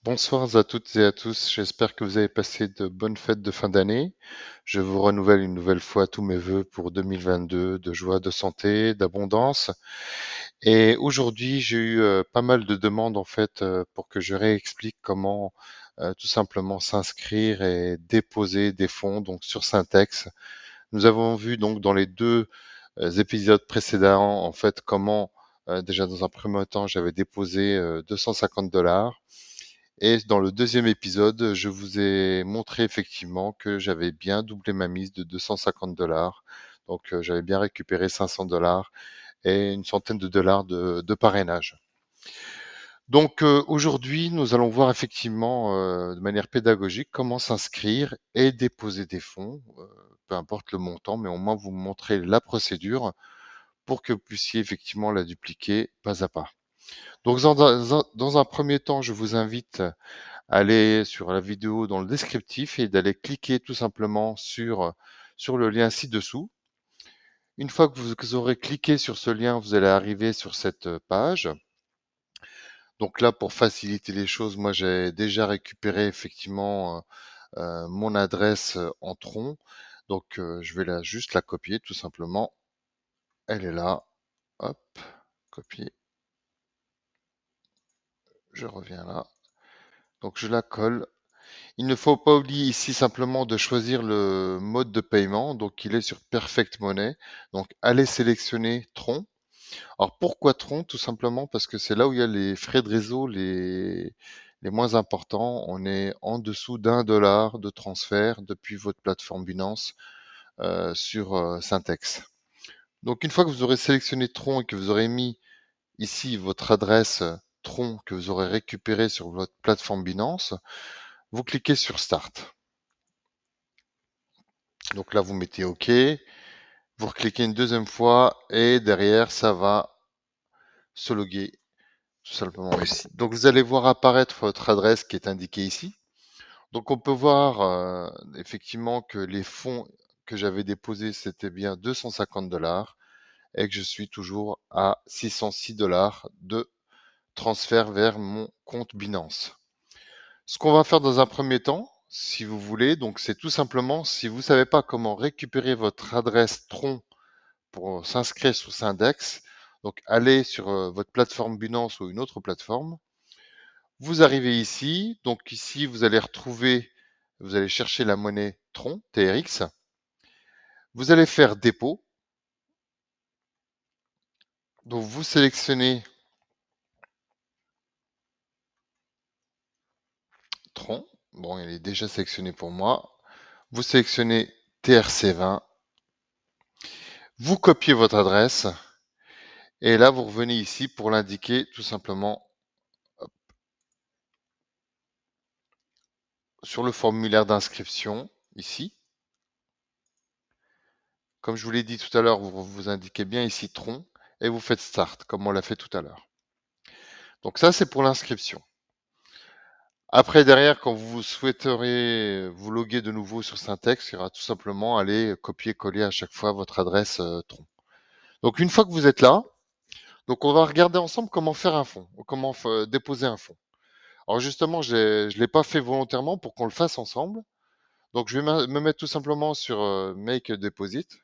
Bonsoir à toutes et à tous, j'espère que vous avez passé de bonnes fêtes de fin d'année. Je vous renouvelle une nouvelle fois tous mes vœux pour 2022, de joie, de santé, d'abondance. Et aujourd'hui, j'ai eu pas mal de demandes en fait pour que je réexplique comment tout simplement s'inscrire et déposer des fonds donc sur Syntex. Nous avons vu donc dans les deux épisodes précédents en fait comment déjà dans un premier temps j'avais déposé 250 $ et dans le deuxième épisode, je vous ai montré effectivement que j'avais bien doublé ma mise de 250 $. Donc, j'avais bien récupéré 500 $ et une centaine de dollars de parrainage. Donc, aujourd'hui, nous allons voir effectivement de manière pédagogique comment s'inscrire et déposer des fonds, peu importe le montant, mais au moins vous montrer la procédure pour que vous puissiez effectivement la dupliquer pas à pas. Donc, dans un premier temps, je vous invite aller sur la vidéo dans le descriptif et d'aller cliquer tout simplement sur le lien ci-dessous. Une fois que vous aurez cliqué sur ce lien, vous allez arriver sur cette page. Donc là, pour faciliter les choses, moi j'ai déjà récupéré effectivement mon adresse en tronc. Donc je vais juste la copier tout simplement. Elle est là. Hop, copier. Je reviens là. Donc je la colle. Il ne faut pas oublier ici simplement de choisir le mode de paiement. Donc, il est sur Perfect Money. Donc, allez sélectionner Tron. Alors, pourquoi Tron? Tout simplement parce que c'est là où il y a les frais de réseau les moins importants. On est en dessous d'1 $ de transfert depuis votre plateforme Binance sur Syntex. Donc, une fois que vous aurez sélectionné Tron et que vous aurez mis ici votre adresse Tron que vous aurez récupérée sur votre plateforme Binance, vous cliquez sur Start. Donc là, vous mettez OK, vous recliquez une deuxième fois et derrière, ça va se loguer tout simplement ici. Donc vous allez voir apparaître votre adresse qui est indiquée ici. Donc on peut voir effectivement que les fonds que j'avais déposés, c'était bien 250 $ et que je suis toujours à 606 $ de transfert vers mon compte Binance. Ce qu'on va faire dans un premier temps, si vous voulez, donc c'est tout simplement, si vous ne savez pas comment récupérer votre adresse Tron pour s'inscrire sur Syndex. Donc, allez sur votre plateforme Binance ou une autre plateforme. Vous arrivez ici. Donc, ici, vous allez retrouver, vous allez chercher la monnaie Tron, TRX. Vous allez faire dépôt. Donc, vous sélectionnez Tron. Bon, il est déjà sélectionné pour moi. Vous sélectionnez TRC20. Vous copiez votre adresse. Et là, vous revenez ici pour l'indiquer tout simplement sur le formulaire d'inscription, ici. Comme je vous l'ai dit tout à l'heure, vous indiquez bien ici Tron et vous faites Start, comme on l'a fait tout à l'heure. Donc ça, c'est pour l'inscription. Après, derrière, quand vous souhaiterez vous loguer de nouveau sur Syntex, il y aura tout simplement aller copier-coller à chaque fois votre adresse Tron. Donc une fois que vous êtes là, donc on va regarder ensemble comment faire un fonds, ou comment déposer un fonds. Alors justement, je ne l'ai pas fait volontairement pour qu'on le fasse ensemble. Donc je vais me mettre tout simplement sur Make a Deposit,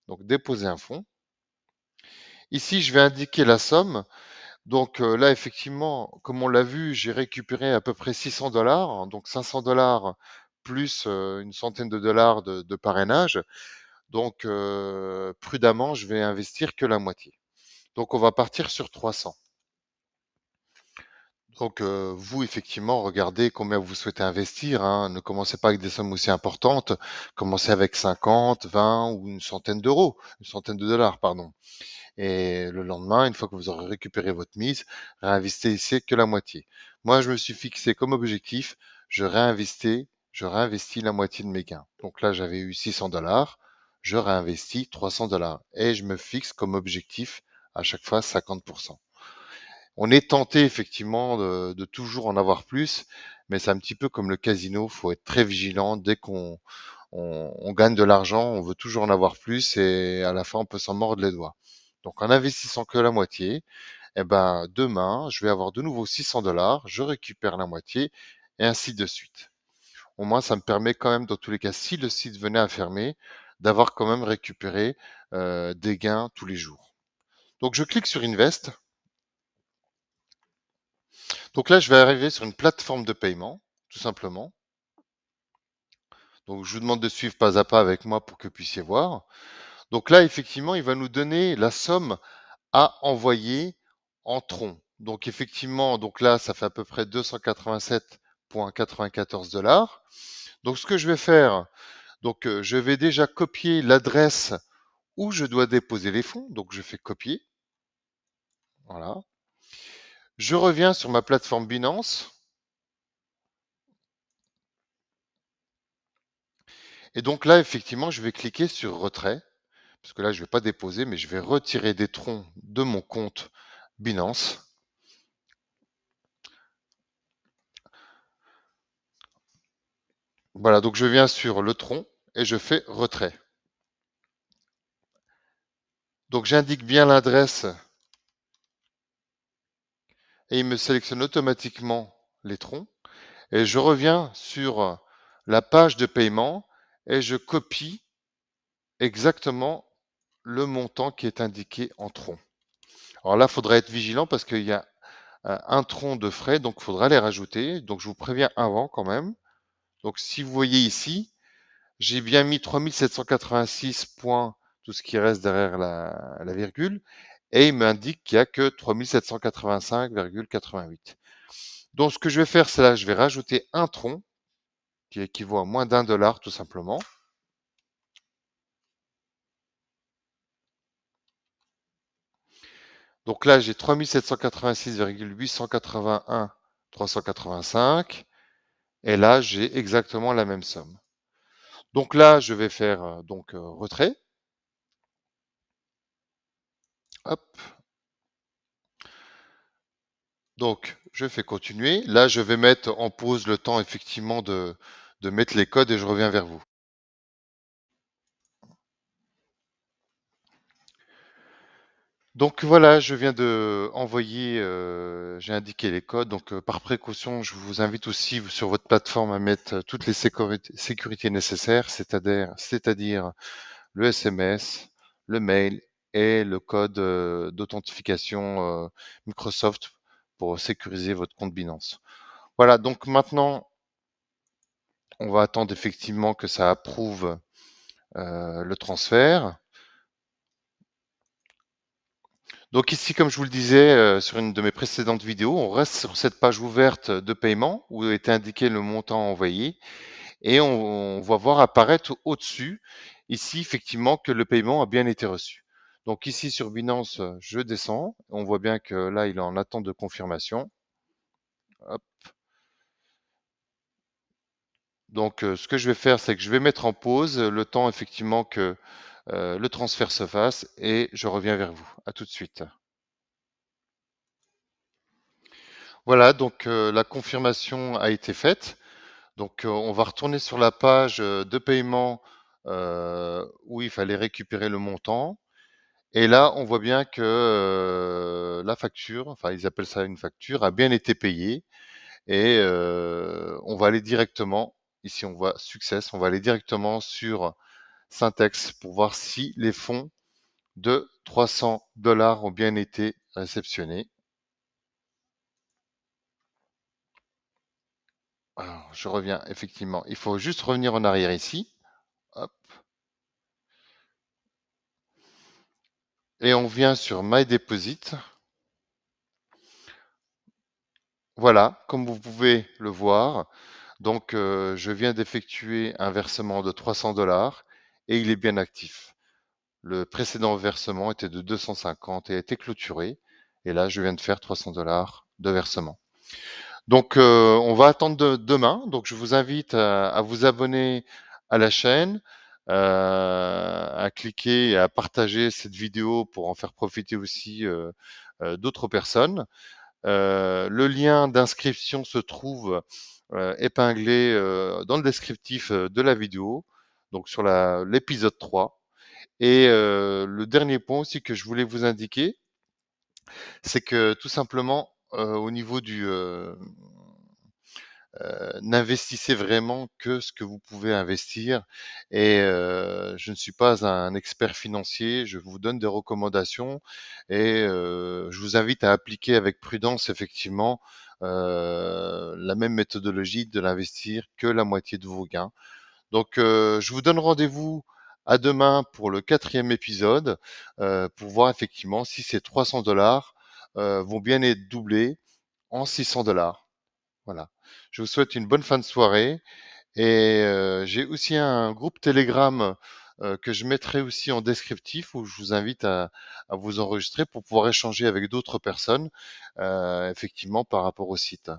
donc déposer un fonds. Ici, je vais indiquer la somme. Donc là, effectivement, comme on l'a vu, j'ai récupéré à peu près 600 $, hein, donc 500 $ plus une centaine de dollars de parrainage. Donc prudemment, je vais investir que la moitié. Donc on va partir sur 300. Donc vous, effectivement, regardez combien vous souhaitez investir, hein. Ne commencez pas avec des sommes aussi importantes. Commencez avec 50, 20 ou une centaine d'euros, une centaine de dollars, pardon. Et le lendemain, une fois que vous aurez récupéré votre mise, réinvestissez que la moitié. Moi, je me suis fixé comme objectif, je réinvestis la moitié de mes gains. Donc là, j'avais eu 600 $, je réinvestis 300 $ et je me fixe comme objectif à chaque fois 50%. On est tenté effectivement de toujours en avoir plus, mais c'est un petit peu comme le casino, il faut être très vigilant. Dès qu'on gagne de l'argent, on veut toujours en avoir plus et à la fin, on peut s'en mordre les doigts. Donc en investissant que la moitié, eh ben, demain, je vais avoir de nouveau 600 $, je récupère la moitié, et ainsi de suite. Au moins, ça me permet quand même, dans tous les cas, si le site venait à fermer, d'avoir quand même récupéré des gains tous les jours. Donc, je clique sur Invest. Donc là, je vais arriver sur une plateforme de paiement, tout simplement. Donc, je vous demande de suivre pas à pas avec moi pour que vous puissiez voir. Donc là, effectivement, il va nous donner la somme à envoyer en tronc. Donc effectivement, donc là, ça fait à peu près 287,94 $. Donc ce que je vais faire, donc je vais déjà copier l'adresse où je dois déposer les fonds. Donc je fais copier. Voilà. Je reviens sur ma plateforme Binance. Et donc là, effectivement, je vais cliquer sur retrait. Parce que là, je ne vais pas déposer, mais je vais retirer des troncs de mon compte Binance. Voilà, donc je viens sur le tronc et je fais retrait. Donc j'indique bien l'adresse et il me sélectionne automatiquement les troncs. Et je reviens sur la page de paiement et je copie exactement le montant qui est indiqué en tronc. Alors là, il faudra être vigilant parce qu'il y a un tronc de frais, donc il faudra les rajouter. Donc je vous préviens avant quand même. Donc si vous voyez ici, j'ai bien mis 3786 points, tout ce qui reste derrière la virgule, et il m'indique qu'il n'y a que 3785,88. Donc ce que je vais faire, c'est là, je vais rajouter un tronc qui équivaut à moins d'1 $ tout simplement. Donc là, j'ai 3786,881,385 et là, j'ai exactement la même somme. Donc là, je vais faire retrait. Hop. Donc, je fais continuer. Là, je vais mettre en pause le temps effectivement de mettre les codes et je reviens vers vous. Donc voilà, je viens de envoyer, j'ai indiqué les codes. Donc par précaution, je vous invite aussi sur votre plateforme à mettre toutes les sécurités nécessaires, c'est-à-dire le SMS, le mail et le code d'authentification Microsoft pour sécuriser votre compte Binance. Voilà, donc maintenant, on va attendre effectivement que ça approuve le transfert. Donc ici, comme je vous le disais sur une de mes précédentes vidéos, on reste sur cette page ouverte de paiement où est indiqué le montant envoyé et on va voir apparaître au-dessus, ici, effectivement, que le paiement a bien été reçu. Donc ici, sur Binance, je descends. On voit bien que là, il est en attente de confirmation. Hop. Donc ce que je vais faire, c'est que je vais mettre en pause le temps, effectivement, que le transfert se fasse et je reviens vers vous. À tout de suite. Voilà, donc la confirmation a été faite. Donc on va retourner sur la page de paiement où il fallait récupérer le montant. Et là, on voit bien que la facture, enfin ils appellent ça une facture, a bien été payée. Et on va aller directement, ici on voit Success, on va aller directement sur Syntex pour voir si les fonds de 300 $ ont bien été réceptionnés. Alors, je reviens, effectivement. Il faut juste revenir en arrière ici. Hop. Et on vient sur My Deposit. Voilà, comme vous pouvez le voir. Donc, je viens d'effectuer un versement de 300 $ et il est bien actif. Le précédent versement était de 250 et a été clôturé. Et là, je viens de faire 300 $ de versement. Donc, on va attendre demain. Donc, je vous invite à vous abonner à la chaîne, à cliquer et à partager cette vidéo pour en faire profiter aussi d'autres personnes. Le lien d'inscription se trouve épinglé dans le descriptif de la vidéo, donc sur l'épisode 3. Et le dernier point aussi que je voulais vous indiquer, C'est que tout simplement, au niveau n'investissez vraiment que ce que vous pouvez investir et je ne suis pas un expert financier, je vous donne des recommandations et je vous invite à appliquer avec prudence effectivement, la même méthodologie de l'investir que la moitié de vos gains. Donc, je vous donne rendez-vous à demain pour le quatrième épisode, pour voir effectivement si ces 300 vont bien être doublés en 600 $. Voilà. Je vous souhaite une bonne fin de soirée et j'ai aussi un groupe Telegram que je mettrai aussi en descriptif où je vous invite à vous enregistrer pour pouvoir échanger avec d'autres personnes, effectivement par rapport au site.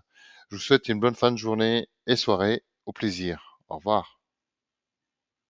Je vous souhaite une bonne fin de journée et soirée. Au plaisir. Au revoir.